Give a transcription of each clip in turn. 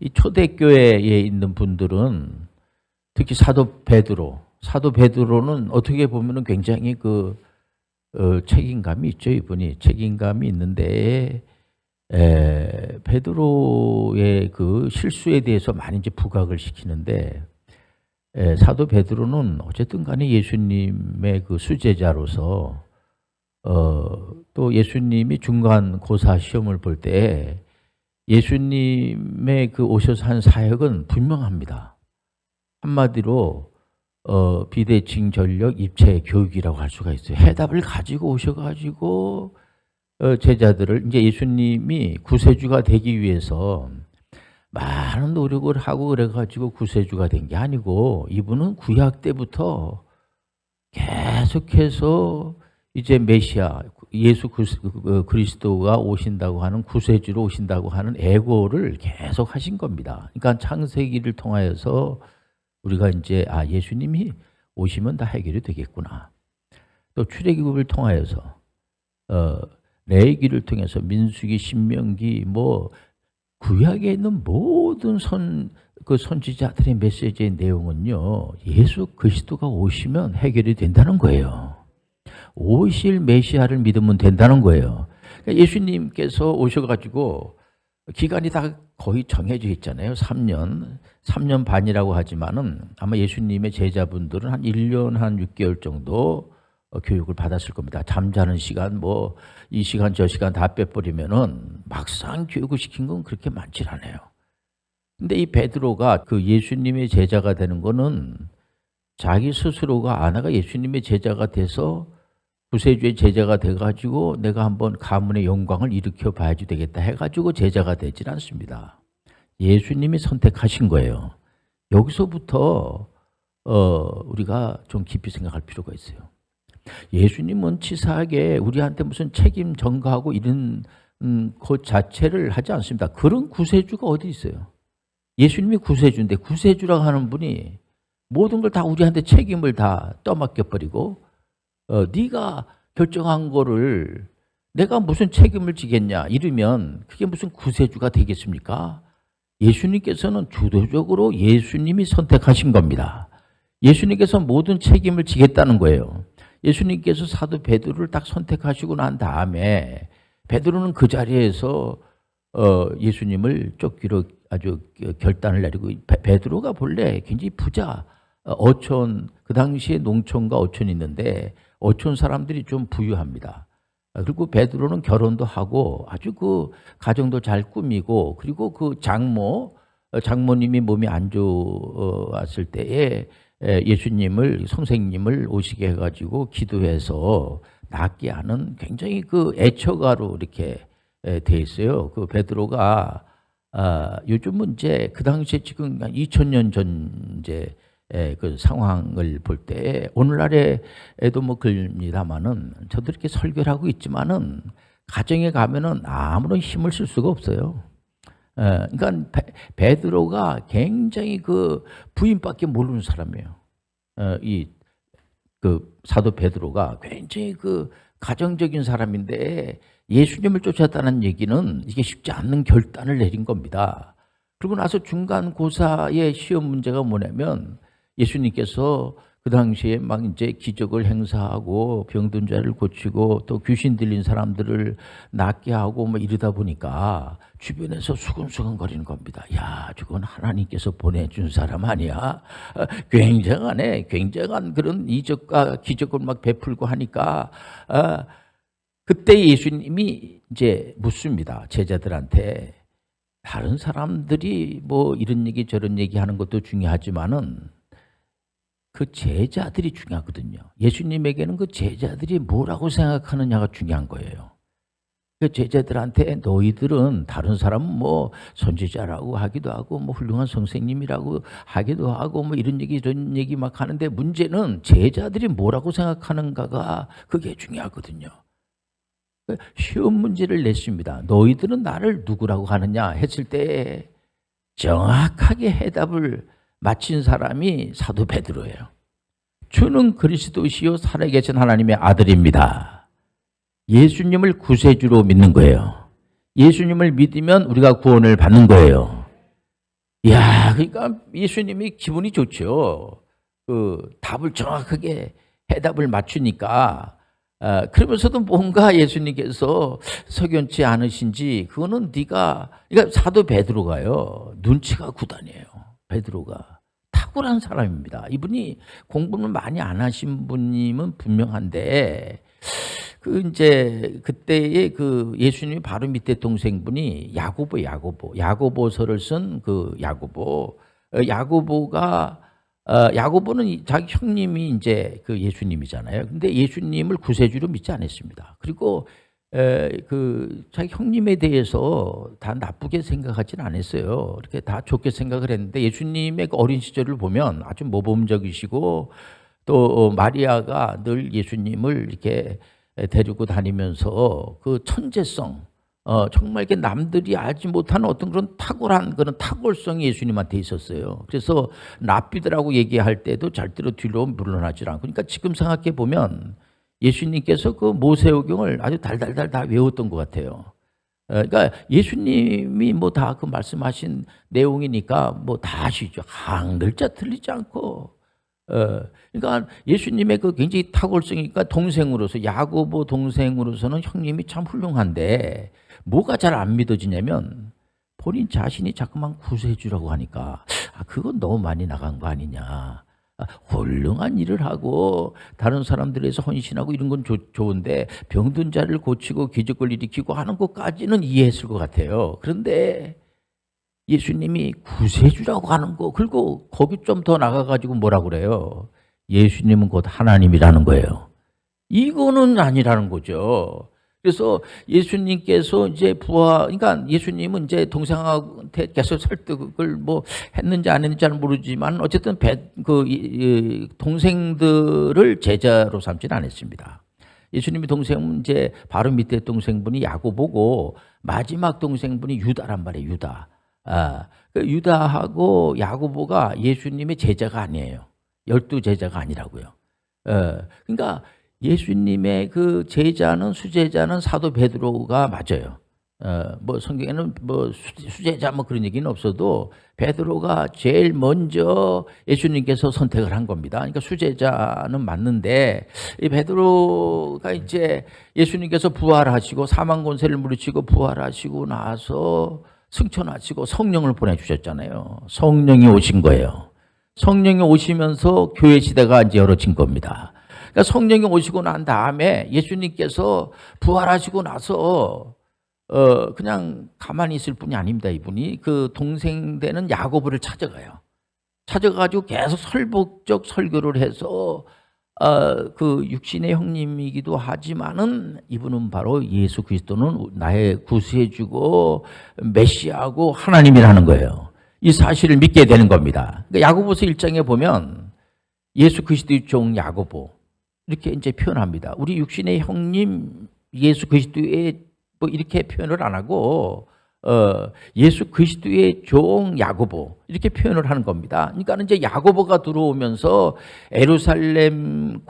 이 초대교회에 있는 분들은 특히 사도 베드로는 어떻게 보면은 굉장히 책임감이 있죠. 이분이 책임감이 있는데 베드로의 그 실수에 대해서 많이 이제 부각을 시키는데 사도 베드로는 어쨌든 간에 예수님의 그 수제자로서 또 예수님이 중간고사 시험을 볼 때 예수님의 그 오셔서 한 사역은 분명합니다. 한마디로 비대칭 전력 입체 교육이라고 할 수가 있어요. 해답을 가지고 오셔가지고 제자들을 이제 예수님이 구세주가 되기 위해서 많은 노력을 하고 그래가지고 구세주가 된 게 아니고 이분은 구약 때부터 계속해서 이제 메시아 예수 그리스도가 오신다고 하는 구세주로 오신다고 하는 애고를 계속 하신 겁니다. 그러니까 창세기를 통하여서 우리가 이제 예수님이 오시면 다 해결이 되겠구나. 또 출애굽을 통하여서 레위기를 통해서 민수기, 신명기 구약에 있는 모든 선지자들의 메시지의 내용은요. 예수 그리스도가 오시면 해결이 된다는 거예요. 오실 메시아를 믿으면 된다는 거예요. 그러니까 예수님께서 오셔가지고 기간이 다 거의 정해져 있잖아요. 3년 반이라고 하지만은 아마 예수님의 제자분들은 한 1년 한 6개월 정도 교육을 받았을 겁니다. 잠자는 시간 이 시간 저 시간 다 빼버리면은 막상 교육을 시킨 건 그렇게 많질 않아요. 근데 이 베드로가 그 예수님의 제자가 되는 거는 자기 스스로가 내가 예수님의 제자가 돼서 구세주의 제자가 돼가지고 내가 한번 가문의 영광을 일으켜 봐야지 되겠다 해가지고 제자가 되질 않습니다. 예수님이 선택하신 거예요. 여기서부터 우리가 좀 깊이 생각할 필요가 있어요. 예수님은 치사하게 우리한테 무슨 책임 전가하고 이런 것 자체를 하지 않습니다. 그런 구세주가 어디 있어요? 예수님이 구세주인데 구세주라고 하는 분이 모든 걸 다 우리한테 책임을 다 떠맡겨버리고 네가 결정한 거를 내가 무슨 책임을 지겠냐 이러면 그게 무슨 구세주가 되겠습니까? 예수님께서는 주도적으로 예수님이 선택하신 겁니다. 예수님께서 모든 책임을 지겠다는 거예요. 예수님께서 사도 베드로를 딱 선택하시고 난 다음에 베드로는 그 자리에서 예수님을 쫓기로 아주 결단을 내리고 베드로가 본래 굉장히 부자 어촌 그 당시에 농촌과 어촌이 있는데 어촌 사람들이 좀 부유합니다. 그리고 베드로는 결혼도 하고 아주 그 가정도 잘 꾸미고 그리고 그 장모님이 몸이 안 좋았을 때에 예수님을 선생님을 오시게 해가지고 기도해서 낫게 하는 굉장히 그 애처가로 이렇게 돼 있어요. 그 베드로가 요즘은 이제 그 당시에 지금 2000년 전 이제 그 상황을 볼 때 오늘날에도 그럽니다만은 저도 이렇게 설교를 하고 있지만은 가정에 가면은 아무런 힘을 쓸 수가 없어요. 그러니까 베드로가 굉장히 그 부인밖에 모르는 사람이에요. 그 사도 베드로가 굉장히 그 가정적인 사람인데 예수님을 쫓았다는 얘기는 이게 쉽지 않는 결단을 내린 겁니다. 그리고 나서 중간고사의 시험 문제가 뭐냐면 예수님께서 그 당시에 막 이제 기적을 행사하고 병든 자를 고치고 또 귀신 들린 사람들을 낫게 하고 이러다 보니까 주변에서 수근수근 거리는 겁니다. 야, 저건 하나님께서 보내준 사람 아니야? 굉장한 그런 이적과 기적을 막 베풀고 하니까 그때 예수님이 이제 묻습니다. 제자들한테. 다른 사람들이 이런 얘기 저런 얘기 하는 것도 중요하지만은 그 제자들이 중요하거든요. 예수님에게는 그 제자들이 뭐라고 생각하느냐가 중요한 거예요. 그 제자들한테 너희들은 다른 사람은 선지자라고 하기도 하고 훌륭한 선생님이라고 하기도 하고 이런 얘기 저런 얘기 막 하는데 문제는 제자들이 뭐라고 생각하는가가 그게 중요하거든요. 시험 문제를 냈습니다. 너희들은 나를 누구라고 하느냐 했을 때 정확하게 해답을 마친 사람이 사도 베드로예요. 주는 그리스도시요 살아계신 하나님의 아들입니다. 예수님을 구세주로 믿는 거예요. 예수님을 믿으면 우리가 구원을 받는 거예요. 야, 그러니까 예수님이 기분이 좋죠. 그 답을 정확하게 해답을 맞추니까. 그러면서도 뭔가 예수님께서 석연치 않으신지 그거는 그러니까 사도 베드로가요. 눈치가 구단이에요. 베드로가 탁월한 사람입니다. 이분이 공부를 많이 안 하신 분이면 분명한데 이제 그때의 예수님이 바로 밑에 동생분이 야고보서를 쓴 야고보는 자기 형님이 이제 예수님이잖아요. 근데 예수님을 구세주로 믿지 않았습니다. 그리고 자기 형님에 대해서 다 나쁘게 생각하지는 않았어요. 이렇게 다 좋게 생각을 했는데 예수님의 어린 시절을 보면 아주 모범적이시고 또 마리아가 늘 예수님을 이렇게 데리고 다니면서 그 천재성, 정말 이게 남들이 알지 못하는 어떤 그런 탁월한 그런 탁월성이 예수님한테 있었어요. 그래서 랍비드라고 얘기할 때도 절대로 뒤로 물러나지 않고. 그러니까 지금 생각해 보면 예수님께서 그 모세오경을 아주 달달달 다 외웠던 것 같아요. 그러니까 예수님이 뭐 다 그 말씀하신 내용이니까 뭐 다 아시죠. 한 글자 틀리지 않고. 그러니까 예수님의 굉장히 탁월성이니까 동생으로서, 야고보 동생으로서는 형님이 참 훌륭한데 뭐가 잘 안 믿어지냐면 본인 자신이 자꾸만 구세주라고 하니까 그건 너무 많이 나간 거 아니냐. 훌륭한 일을 하고 다른 사람들에서 헌신하고 이런 건 좋은데 병든 자를 고치고 기적을 일으키고 하는 것까지는 이해했을 것 같아요. 그런데 예수님이 구세주라고 하는 거, 그리고 거기 좀 더 나가가지고 뭐라고 그래요? 예수님은 곧 하나님이라는 거예요. 이거는 아니라는 거죠. 그래서 예수님께서 이제 그러니까 예수님은 이제 동생한테 계속 설득을 뭐 했는지 안 했는지는 모르지만 어쨌든 동생들을 제자로 삼지는 않았습니다. 예수님의 동생은 이제 바로 밑에 동생분이 야고보고 마지막 동생분이 유다란 말이에요. 유다. 유다하고 야고보가 예수님의 제자가 아니에요. 12제자가 아니라고요. 그러니까 예수님의 제자는 수제자는 사도 베드로가 맞아요. 뭐 성경에는 뭐 수제자 뭐 그런 얘기는 없어도 베드로가 제일 먼저 예수님께서 선택을 한 겁니다. 그러니까 수제자는 맞는데 이 베드로가 이제 예수님께서 부활하시고 사망 권세를 물리치고 부활하시고 나서 승천하시고 성령을 보내주셨잖아요. 성령이 오신 거예요. 성령이 오시면서 교회 시대가 이제 열어진 겁니다. 그러니까 성령이 오시고 난 다음에 예수님께서 부활하시고 나서 그냥 가만히 있을 분이 아닙니다. 이분이 동생 되는 야고보를 찾아가요. 찾아가지고 계속 설복적 설교를 해서 육신의 형님이기도 하지만은 이분은 바로 예수 그리스도는 나의 구세주고 메시아고 하나님이라는 거예요. 이 사실을 믿게 되는 겁니다. 그러니까 야고보서 1장에 보면 예수 그리스도의 종 야고보 이렇게 이제 표현합니다. 우리 육신의 형님 예수 그리스도의 뭐 이렇게 표현을 안 하고 예수 그리스도의 종 야고보 이렇게 표현을 하는 겁니다. 그러니까 이제 야고보가 들어오면서 예루살렘의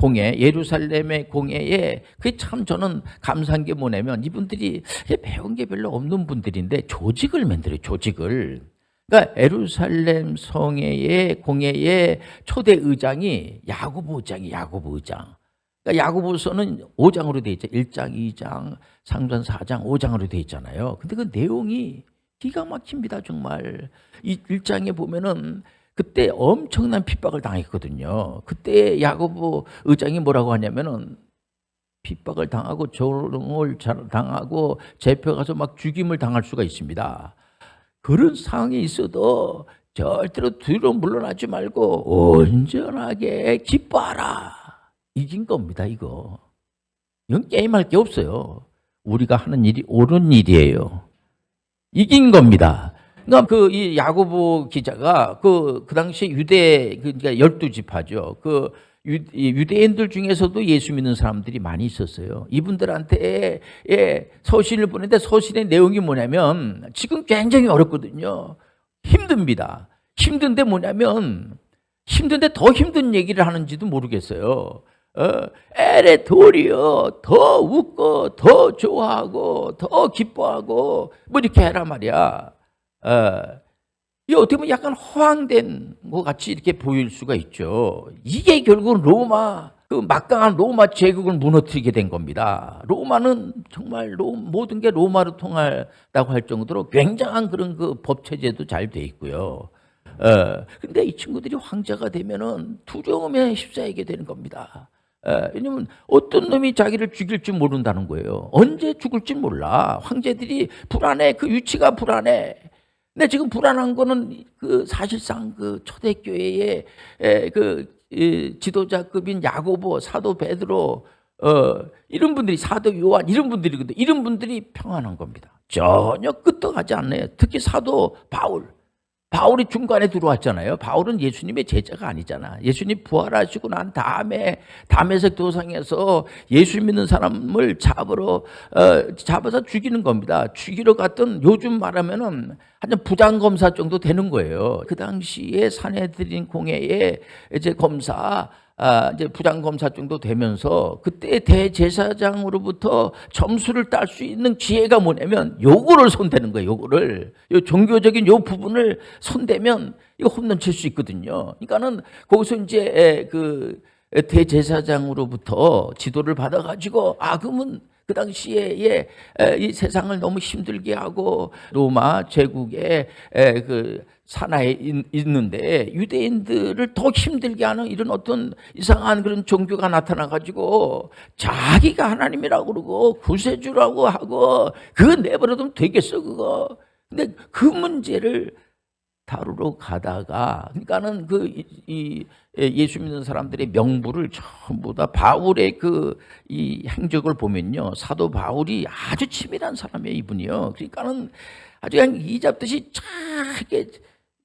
공회에 그게 참 저는 감사한 게 뭐냐면 이분들이 배운 게 별로 없는 분들인데 조직을 만들어요. 조직을. 그러니까 예루살렘 성회의 공회의 초대 의장이 야고보 의장. 그러니까 야고보서는 5장으로 돼 있죠. 1장, 2장, 상전 4장, 5장으로 돼 있잖아요. 근데 그 내용이 기가 막힙니다, 정말. 이 1장에 보면은 그때 엄청난 핍박을 당했거든요. 그때 야고보 의장이 뭐라고 하냐면은 핍박을 당하고 조롱을 당하고 잡혀가서 막 죽임을 당할 수가 있습니다. 그런 상황이 있어도 절대로 뒤로 물러나지 말고 온전하게 기뻐하라. 이긴 겁니다, 이거. 이건 게임할 게 없어요. 우리가 하는 일이 옳은 일이에요. 이긴 겁니다. 그러니까 이 야고보 기자가 그 당시 그러니까 12지파죠. 유대인들 중에서도 예수 믿는 사람들이 많이 있었어요. 이분들한테 서신을 보냈는데 서신의 내용이 뭐냐면 지금 굉장히 어렵거든요. 힘듭니다. 힘든데 뭐냐면 힘든데 더 힘든 얘기를 하는지도 모르겠어요. 도리어 더 웃고 더 좋아하고 더 기뻐하고 뭐 이렇게 해라 말이야. 이 어떻게 보면 약간 허황된 것 같이 이렇게 보일 수가 있죠. 이게 결국은 로마, 그 막강한 로마 제국을 무너뜨리게 된 겁니다. 로마는 정말 모든 게 로마로 통한다고 할 정도로 굉장한 그런 그 법 체제도 잘 돼 있고요. 근데 이 친구들이 황제가 되면은 두려움에 휩싸이게 되는 겁니다. 왜냐면 어떤 놈이 자기를 죽일지 모른다는 거예요. 언제 죽을지 몰라. 황제들이 불안해. 그 위치가 불안해. 근데 지금 불안한 거는 그 사실상 그 초대교회의 지도자급인 야고보, 사도 베드로, 이런 분들이, 사도 요한 이런 분들이거든요. 이런 분들이 평안한 겁니다. 전혀 끄떡하지 않네요. 특히 사도 바울이 중간에 들어왔잖아요. 바울은 예수님의 제자가 아니잖아. 예수님 부활하시고 난 다음에 다메섹 도상에서 예수 믿는 사람을 잡아서 죽이는 겁니다. 죽이러 갔던, 요즘 말하면은 한 부장검사 정도 되는 거예요. 그 당시에 사내들인 공회의 이제 검사, 이제 부장검사 정도 되면서 그때 대제사장으로부터 점수를 딸 수 있는 기회가 뭐냐면 요거를 손대는 거예요. 요거를, 요 종교적인 요 부분을 손대면 이거 홈런 칠 수 있거든요. 그러니까는 거기서 이제 그 대제사장으로부터 지도를 받아가지고, 그러면 그 당시에 이 세상을 너무 힘들게 하고 로마 제국의 그 산하에 있는데 유대인들을 더 힘들게 하는 이런 어떤 이상한 그런 종교가 나타나 가지고 자기가 하나님이라고 그러고 구세주라고 하고 그거 내버려두면 되겠어 그거. 근데 그 문제를 다루러 가다가, 그러니까는 예수 믿는 사람들의 명부를 전부 다 바울의 이 행적을 보면요, 사도 바울이 아주 치밀한 사람이에요, 이분이요. 그러니까는 아주 그냥 이 잡듯이 차게,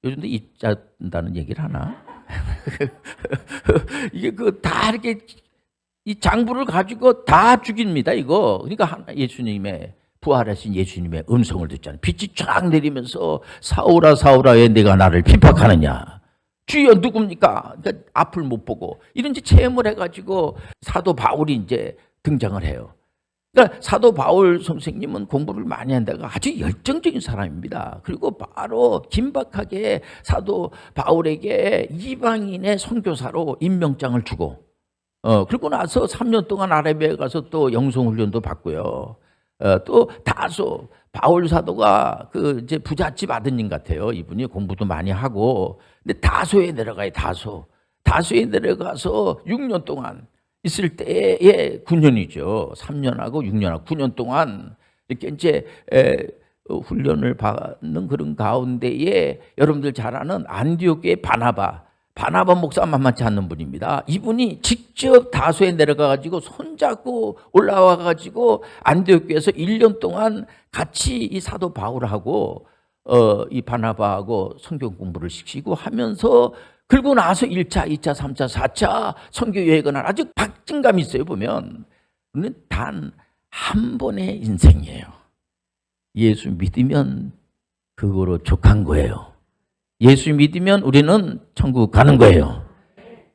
요즘도 입 잡는다는 얘기를 하나? 이게 다 이렇게 이 장부를 가지고 다 죽입니다, 이거. 그러니까 예수님의 부활하신 예수님의 음성을 듣잖아요. 빛이 쫙 내리면서 사울아 사울아 왜 내가 나를 핍박하느냐. 주여 누굽니까? 그러니까 앞을 못 보고 이런 체험을 해가지고 사도 바울이 이제 등장을 해요. 그러니까 사도 바울 선생님은 공부를 많이 한다가 아주 열정적인 사람입니다. 그리고 바로 긴박하게 사도 바울에게 이방인의 선교사로 임명장을 주고, 그리고 나서 3년 동안 아라비아에 가서 또 영성훈련도 받고요. 또 다소 바울 사도가 이제 부잣집 아드님 같아요. 이분이 공부도 많이 하고. 근데 다소에 내려가요. 다소에 내려가서 6년 동안 있을 때의 9년이죠. 3년하고 6년하고 9년 동안 이렇게 이제 훈련을 받는 그런 가운데에 여러분들 잘 아는 안디옥교의 바나바 목사 만만치 않는 분입니다. 이분이 직접 다소에 내려가가지고 손잡고 올라와가지고 안디옥교에서 1년 동안 같이 이 사도 바울하고 이 바나바하고 성경 공부를 시키고 하면서, 그리고 나서 1차, 2차, 3차, 4차 선교 여행을 아주 박진감이 있어요. 보면 단 한 번의 인생이에요. 예수 믿으면 그거로 족한 거예요. 예수 믿으면 우리는 천국 가는 거예요.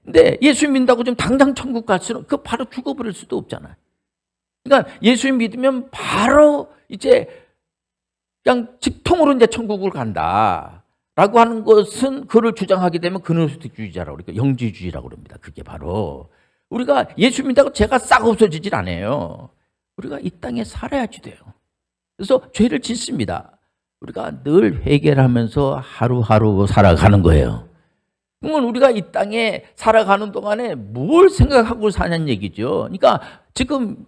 근데 예수 믿는다고 좀 당장 천국 갈 수는, 바로 죽어버릴 수도 없잖아요. 그러니까 예수 믿으면 바로 이제 그냥 직통으로 이제 천국을 간다라고 하는 것은, 그를 주장하게 되면 그노스틱주의자라고 그러니까 영지주의라고 그럽니다. 그게 바로 우리가 예수 믿는다고 죄가 싹 없어지질 않아요. 우리가 이 땅에 살아야지 돼요. 그래서 죄를 짓습니다. 우리가 늘 회개하면서 하루하루 살아가는 거예요. 그러면 우리가 이 땅에 살아가는 동안에 뭘 생각하고 사냐는 얘기죠. 그러니까 지금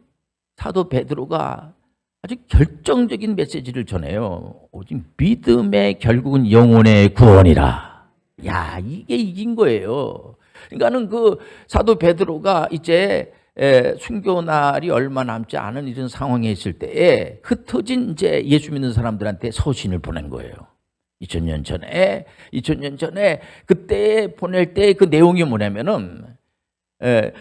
사도 베드로가 아주 결정적인 메시지를 전해요. 오직 믿음의 결국은 영혼의 구원이라. 야, 이게 이긴 거예요. 그러니까는 사도 베드로가 이제 순교 날이 얼마 남지 않은 이런 상황에 있을 때에 흩어진 이제 예수 믿는 사람들한테 서신을 보낸 거예요. 2000년 전에 그때 보낼 때 그 내용이 뭐냐면은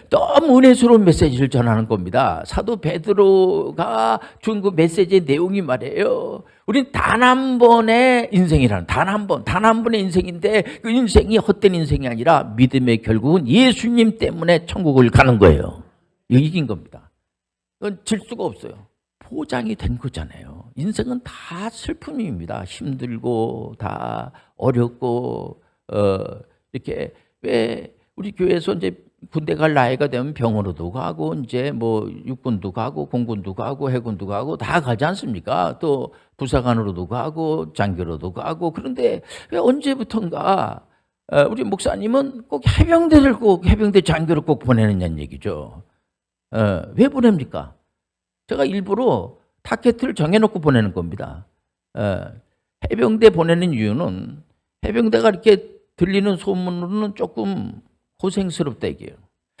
너무 은혜스러운 메시지를 전하는 겁니다. 사도 베드로가 준 그 메시지의 내용이 말이에요. 우린 단 한 번의 인생이라는, 단 한 번의 인생인데 그 인생이 헛된 인생이 아니라 믿음의 결국은 예수님 때문에 천국을 가는 거예요. 이거 이긴 겁니다. 그건 질 수가 없어요. 보장이 된 거잖아요. 인생은 다 슬픔입니다. 힘들고 다 어렵고 이렇게 왜 우리 교회에서 이제 군대 갈 나이가 되면 병원으로도 가고 이제 뭐 육군도 가고 공군도 가고 해군도 가고 다 가지 않습니까? 또 부사관으로도 가고 장교로도 가고. 그런데 왜 언제부턴가 우리 목사님은 꼭 해병대를 꼭 해병대 장교를 꼭 보내느냐는 얘기죠. 왜 보냅니까? 제가 일부러 타켓을 정해놓고 보내는 겁니다. 해병대 보내는 이유는 해병대가 이렇게 들리는 소문으로는 조금 고생스럽다 얘기해요.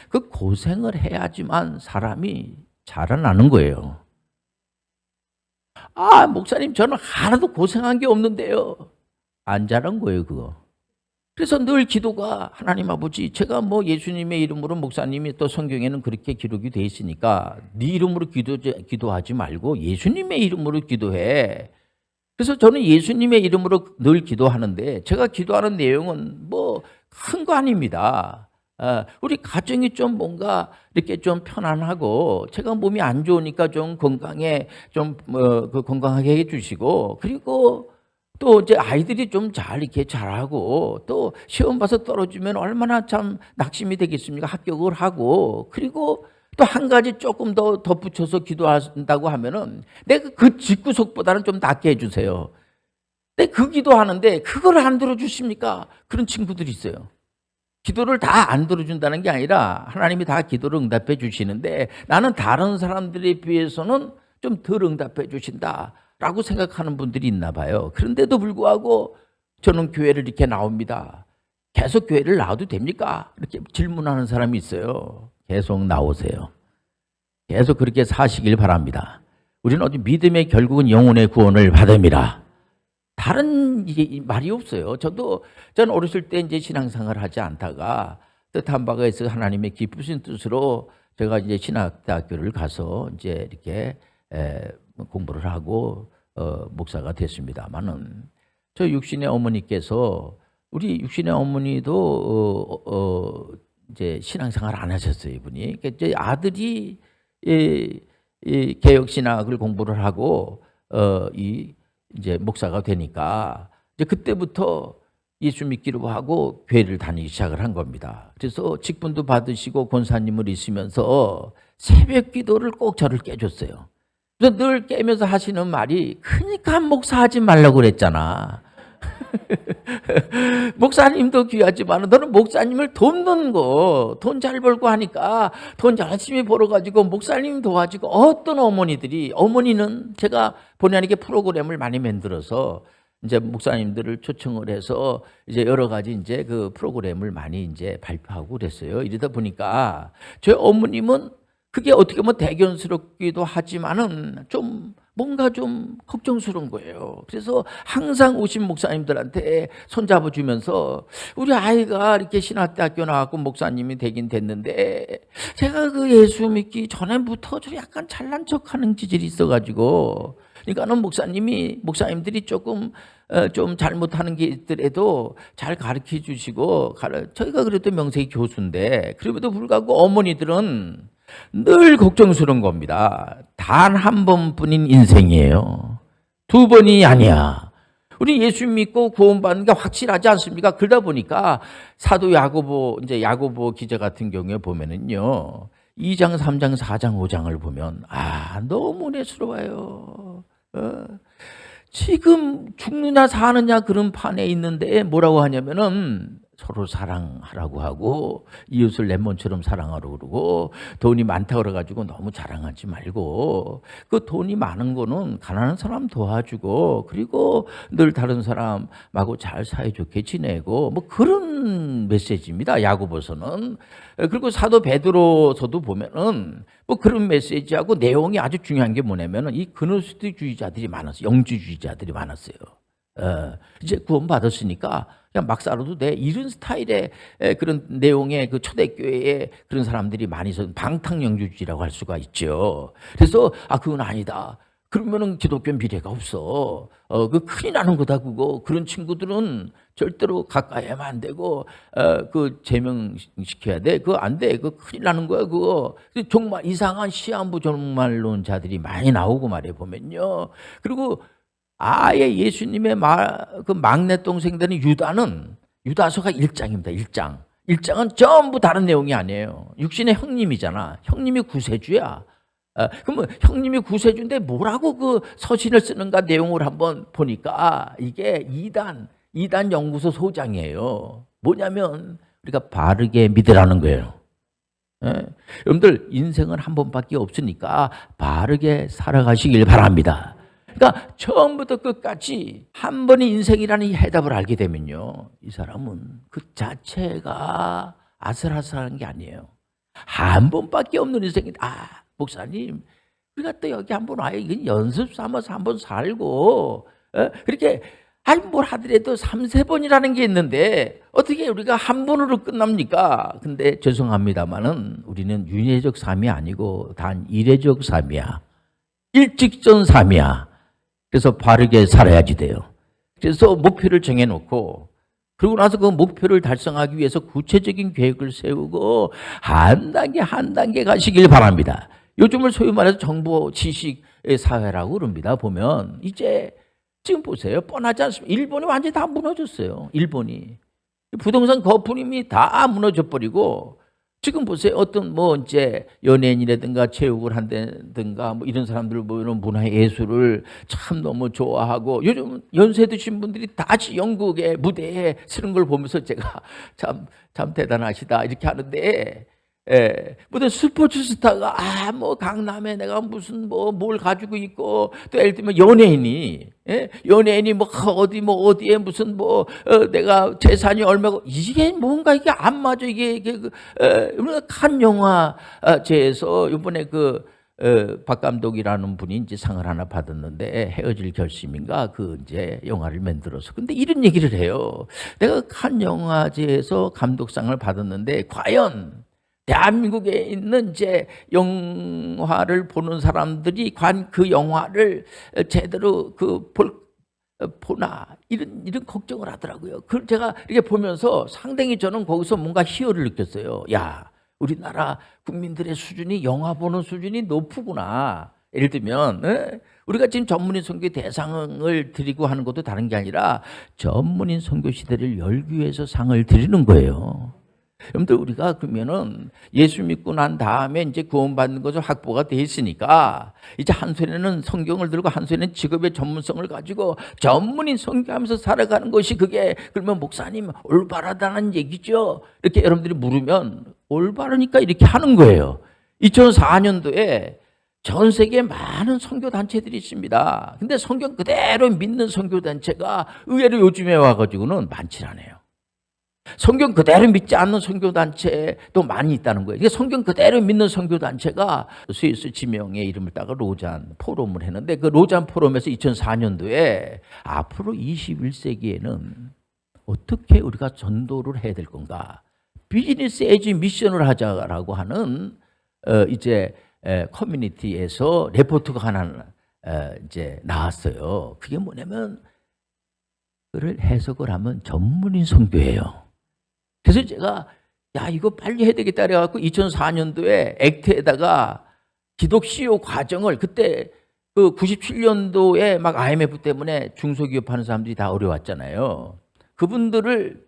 그 고생을 해야지만 사람이 자라나는 거예요. 아, 목사님 저는 하나도 고생한 게 없는데요. 안 자란 거예요, 그거. 그래서 늘 기도가 하나님 아버지, 제가 뭐 예수님의 이름으로 목사님이 또 성경에는 그렇게 기록이 돼 있으니까 네 이름으로 기도하지 말고 예수님의 이름으로 기도해. 그래서 저는 예수님의 이름으로 늘 기도하는데 제가 기도하는 내용은 뭐 큰 거 아닙니다. 우리 가정이 좀 뭔가 이렇게 좀 편안하고 제가 몸이 안 좋으니까 좀 건강에 좀 건강하게 해주시고, 그리고 또 이제 아이들이 좀 잘 이렇게 자라고 또 시험 봐서 떨어지면 얼마나 참 낙심이 되겠습니까? 합격을 하고, 그리고 또 한 가지 조금 더 덧붙여서 기도한다고 하면은 내가 그 집구석보다는 좀 낫게 해주세요. 근데 그 기도하는데 그걸 안 들어주십니까? 그런 친구들이 있어요. 기도를 다 안 들어준다는 게 아니라 하나님이 다 기도를 응답해 주시는데 나는 다른 사람들에 비해서는 좀 덜 응답해 주신다라고 생각하는 분들이 있나 봐요. 그런데도 불구하고 저는 교회를 이렇게 나옵니다. 계속 교회를 나와도 됩니까? 이렇게 질문하는 사람이 있어요. 계속 나오세요. 계속 그렇게 사시길 바랍니다. 우리는 어디 믿음의 결국은 영혼의 구원을 받음이라. 다른 말이 없어요. 저는 어렸을 때 이제 신앙생활을 하지 않다가 뜻한 바가 있어 하나님의 기쁘신 뜻으로 제가 이제 신학대학교를 가서 이제 이렇게 공부를 하고 목사가 됐습니다만은 저 육신의 어머니께서, 우리 육신의 어머니도 이제 신앙생활 안 하셨어요, 이분이. 그러니까 이제 아들이 이 개혁 신학을 공부를 하고 이제 목사가 되니까 이제 그때부터 예수 믿기로 하고 교회를 다니기 시작을 한 겁니다. 그래서 직분도 받으시고 권사님을 있으면서 새벽 기도를 꼭 저를 깨줬어요. 그래서 늘 깨면서 하시는 말이, 그러니까 목사하지 말라고 그랬잖아. 목사님도 귀하지만 너는 목사님을 돕는 거, 돈 잘 벌고 하니까 돈 열심히 벌어가지고 목사님 도와주고. 어떤 어머니는 제가 본의 아니게 프로그램을 많이 만들어서 이제 목사님들을 초청을 해서 이제 여러 가지 이제 그 프로그램을 많이 이제 발표하고 그랬어요. 이러다 보니까 저희 어머님은 그게 어떻게 보면 대견스럽기도 하지만은 좀 뭔가 좀 걱정스러운 거예요. 그래서 항상 오신 목사님들한테 손잡아 주면서 우리 아이가 이렇게 신학대학교 나왔고 목사님이 되긴 됐는데 제가 그 예수 믿기 전에부터 좀 약간 잘난 척하는 기질이 있어가지고, 그러니까는 목사님들이 조금 좀 잘못하는 게 있더라도 잘 가르쳐 주시고, 저희가 그래도 명색이 교수인데 그럼에도 불구하고 어머니들은 늘 걱정스러운 겁니다. 단 한 번뿐인 인생이에요. 두 번이 아니야. 우리 예수 믿고 구원받는 게 확실하지 않습니까? 그러다 보니까 사도 야고보 기자 같은 경우에 보면은요, 2장, 3장, 4장, 5장을 보면 너무 은혜스러워요. 지금 죽느냐 사느냐 그런 판에 있는데 뭐라고 하냐면은 서로 사랑하라고 하고 이웃을 내 몸처럼 사랑하라고 그러고, 돈이 많다고 그래가지고 너무 자랑하지 말고 그 돈이 많은 거는 가난한 사람 도와주고, 그리고 늘 다른 사람하고 잘 사이좋게 지내고, 뭐 그런 메시지입니다, 야고보서는. 그리고 사도 베드로서도 보면은 뭐 그런 메시지하고 내용이 아주 중요한 게 뭐냐면은 이 그노스틱주의자들이 많았어요. 영주주의자들이 많았어요. 이제 구원받았으니까 그냥 막 살아도 돼, 이런 스타일의 그런 내용의 그 초대교회에 그런 사람들이 많이 있어서 방탕영주주의라고 할 수가 있죠. 그래서 그건 아니다. 그러면은 기독교 미래가 없어. 그 큰일 나는 거다 그거. 그런 친구들은 절대로 가까이 하면 안 되고, 그 제명시켜야 돼. 그거 안 돼. 그거 큰일 나는 거야 그거. 정말 이상한 시한부 종말론자들이 많이 나오고 말이에요 보면요. 그리고 아예 예수님의 그 막내 동생 되는 유다서가 1장입니다. 1장. 1장은 전부 다른 내용이 아니에요. 육신의 형님이잖아. 형님이 구세주야. 그러면 형님이 구세주인데 뭐라고 그 서신을 쓰는가 내용을 한번 보니까 이게 이단 연구소 소장이에요. 뭐냐면 우리가 바르게 믿으라는 거예요. 여러분들 인생은 한 번밖에 없으니까 바르게 살아가시길 바랍니다. 그러니까 처음부터 끝까지 한 번의 인생이라는 이 해답을 알게 되면요, 이 사람은 그 자체가 아슬아슬한 게 아니에요. 한 번밖에 없는 인생이다. 목사님, 우리가 또 여기 한번 와요. 이건 연습 삼아서 한번 살고, 그렇게 뭘 하더라도 3-4번이라는 게 있는데 어떻게 우리가 한 번으로 끝납니까? 근데 죄송합니다만은 우리는 윤회적 삶이 아니고 단 일회적 삶이야. 일직전 삶이야. 그래서 바르게 살아야지 돼요. 그래서 목표를 정해놓고, 그러고 나서 그 목표를 달성하기 위해서 구체적인 계획을 세우고 한 단계 한 단계 가시길 바랍니다. 요즘을 소위 말해서 정보 지식 사회라고 그럽니다. 보면 이제 지금 보세요. 뻔하지 않습니까? 일본이 완전히 다 무너졌어요. 일본이. 부동산 거품이 다 무너져 버리고, 지금 보세요. 어떤 이제 연예인이라든가 체육을 한다든가 이런 사람들 보면 문화 예술을 참 너무 좋아하고, 요즘 연세 드신 분들이 다시 연극의 무대에 서는 걸 보면서 제가 참 대단하시다 이렇게 하는데, 무슨 스포츠 스타가 강남에 내가 무슨 뭘 가지고 있고, 또 예를 들면 연예인이 어디에 무슨 내가 재산이 얼마고, 이게 뭔가 이게 안 맞아. 이게 우리가 칸 영화제에서 이번에 박 감독이라는 분이 이제 상을 하나 받았는데, 헤어질 결심인가 이제 영화를 만들어서. 근데 이런 얘기를 해요. 내가 칸 영화제에서 감독상을 받았는데 과연 대한민국에 있는 이제 영화를 보는 사람들이 그 영화를 제대로 보나, 이런 걱정을 하더라고요. 제가 이렇게 보면서 상당히 저는 거기서 뭔가 희열을 느꼈어요. 야, 우리나라 국민들의 수준이, 영화 보는 수준이 높구나. 예를 들면 우리가 지금 전문인 선교 대상을 드리고 하는 것도 다른 게 아니라 전문인 선교 시대를 열기 위해서 상을 드리는 거예요. 여러분들, 우리가 그러면은 예수 믿고 난 다음에 이제 구원받는 것으로 확보가 돼 있으니까, 이제 한 손에는 성경을 들고 한 손에는 직업의 전문성을 가지고 전문인 선교하면서 살아가는 것이, 그게 그러면 목사님 올바르다는 얘기죠? 이렇게 여러분들이 물으면 올바르니까 이렇게 하는 거예요. 2004년도에 전 세계에 많은 선교단체들이 있습니다. 근데 성경 그대로 믿는 선교단체가 의외로 요즘에 와가지고는 많지 않아요. 성경 그대로 믿지 않는 선교단체도 많이 있다는 거예요. 이게 성경 그대로 믿는 선교단체가 스위스 지명의 이름을 따가 로잔 포럼을 했는데, 그 로잔 포럼에서 2004년도에 앞으로 21세기에는 어떻게 우리가 전도를 해야 될 건가, 비즈니스 에이지 미션을 하자라고 하는 이제 커뮤니티에서 레포트가 하나 이제 나왔어요. 그게 뭐냐면, 그를 해석을 하면 전문인 선교예요. 그래서 제가 이거 빨리 해야 되겠다 그래갖고 2004년도에 액트에다가 기독 CEO 과정을, 그때 97년도에 막 IMF 때문에 중소기업 하는 사람들이 다 어려웠잖아요. 그분들을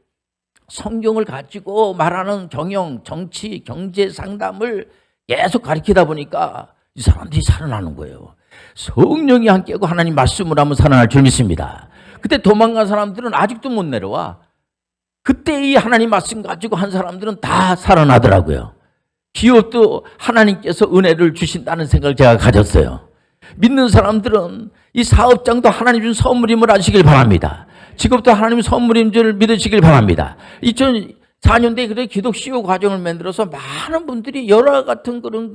성경을 가지고 말하는 경영, 정치, 경제 상담을 계속 가르치다 보니까 이 사람들이 살아나는 거예요. 성령이 함께하고 하나님 말씀을 하면 살아날 줄 믿습니다. 그때 도망간 사람들은 아직도 못 내려와. 그때 이 하나님 말씀 가지고 한 사람들은 다 살아나더라고요. 기업도 하나님께서 은혜를 주신다는 생각을 제가 가졌어요. 믿는 사람들은 이 사업장도 하나님 준 선물임을 아시길 바랍니다. 직업도 하나님 선물인 줄 믿으시길 바랍니다. 2004년도에 그래 기독 CEO 과정을 만들어서 많은 분들이 여러 같은 그런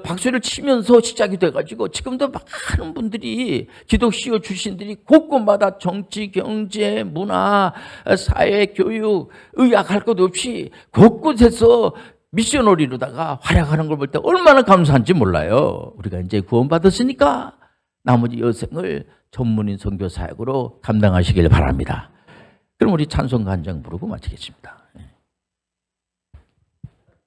박수를 치면서 시작이 돼가지고, 지금도 많은 분들이 기독 CEO 출신들이 곳곳마다 정치, 경제, 문화, 사회, 교육, 의학 할 것 없이 곳곳에서 미셔너리로다가 활약하는 걸 볼 때 얼마나 감사한지 몰라요. 우리가 이제 구원받았으니까 나머지 여생을 전문인 선교 사역으로 감당하시길 바랍니다. 그럼 우리 찬송 간증 부르고 마치겠습니다.